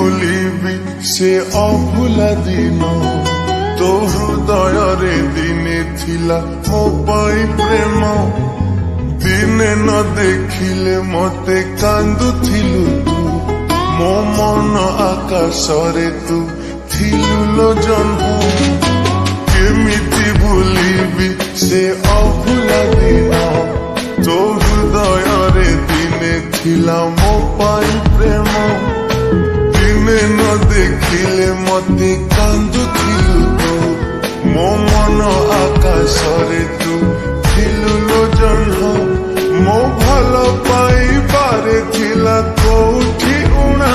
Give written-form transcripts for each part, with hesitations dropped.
भूलिबी से अभुला दिन तो हृदय रे दिने थिला मो पाई प्रेम दिने न देखिले मते कांदुथिलु तू मो मन आकाश रे तू थिलु लो जन्म केमिति भूलिबी से अभुला दिन तो हृदय रे दिने थिला मो पाई प्रेम दिने न देखिले मते कांदुथिलु तू मो मन आकाश रे तू थिलु लो जन्म मो भल पाइबारे थिला कोठी उणा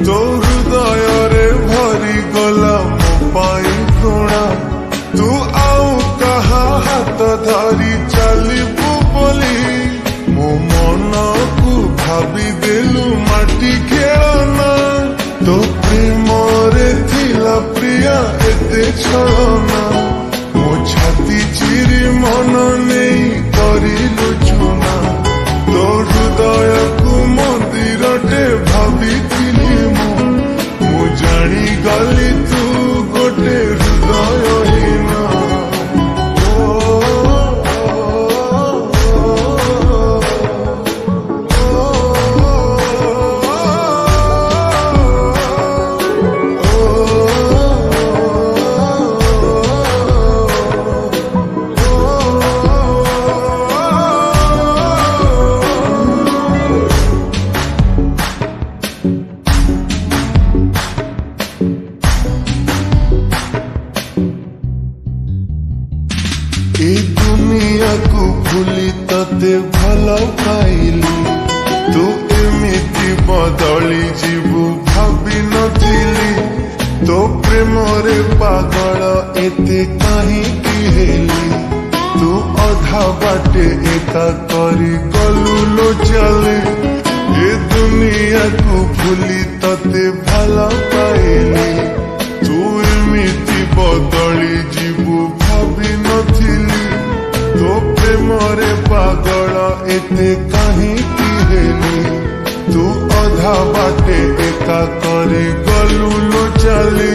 तो हृदय रे भरी गला मो पाई घृणा तू आउ कहा हाथ धरी चलिबु बोली मो मन को भाभी देलु माटी खेलना तो प्रेम रे थिला प्रिया एते छलना मो छाती चिरी मन नहीं करिलु चुना तो हृदय को मंदिर टे भाभी मु जानी गली तू गोटे हृदयहीन ए दुनिया को भूली तते भल पाइली तू एमिति बदली जीवु भाभी नथिली तो प्रेम रे पागल एते काहींकि हेली तू अधा बाटे एका करी गलु लो चले ए दुनिया को भूली तते भल पाइली तू एमिति बदली जीवु भाभी नथिली तो प्रेम रे पागल एते काहींकि हेली तू अधा बाटे एका करे गलु लो चली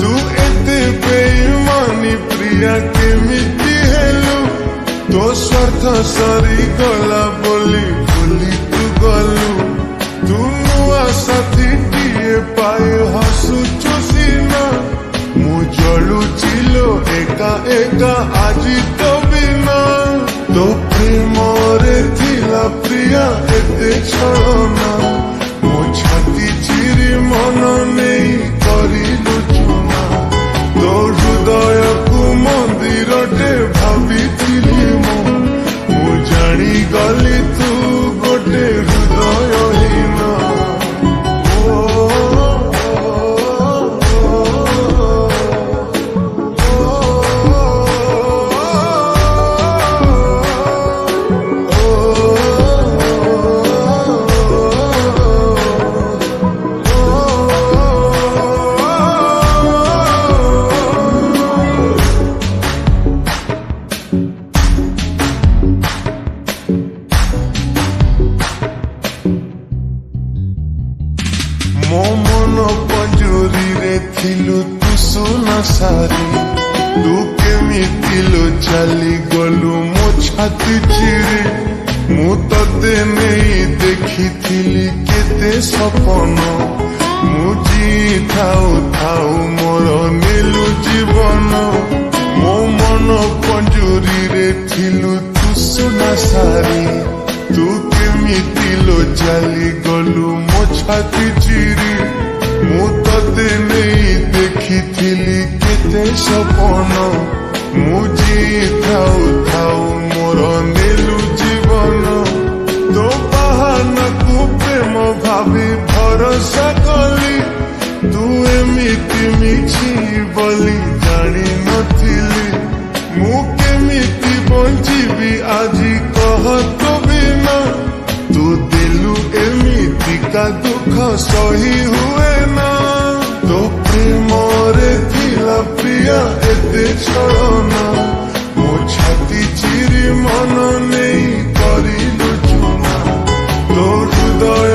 तू एते बेईमानी प्रिया केमिति हेलु तो स्वार्थ सरी गला बोली भूली तू गलु तू नुआ साथी टीए पाए हसुचु सीना मु जलुचिलो एका एका आजी तो बिना तो प्रेम रे थिला प्रिया एते छलना मो छाती चिरी मन नहीं करिलु चुना तो हृदय को मंदिर टे भाभी मु जानी गली तू गोटे हृदयहीन मो मन पंजुरी रे थिलु तू सुना सारी तू केमिति लो चली गलु मो छाती चिरी मु तते नहीं देखी थिली केते सपन मु जी थाउ थाउ मोर नेलु जीवन मो मन पंजुरी रे थिलु तू सुना सारी तू केमिति लो चली गलु मो छाती चिरी मु तते नहीं देखी थिली केते सपन मु जी थाउ थाउ मोर नेलु जीवन तो बाहाना को प्रेम भाभी भरोसा कली तू एमिति मिछि बोली जानी नथिली मु केमिति बंचिबी आजी कह तो बिना तू दिलु एमिति का दुख सही हुए ना तो प्रेम रे थिला प्रिया एते छलना मो छाती चिरी मन नहीं करिलु चुना तो हृदय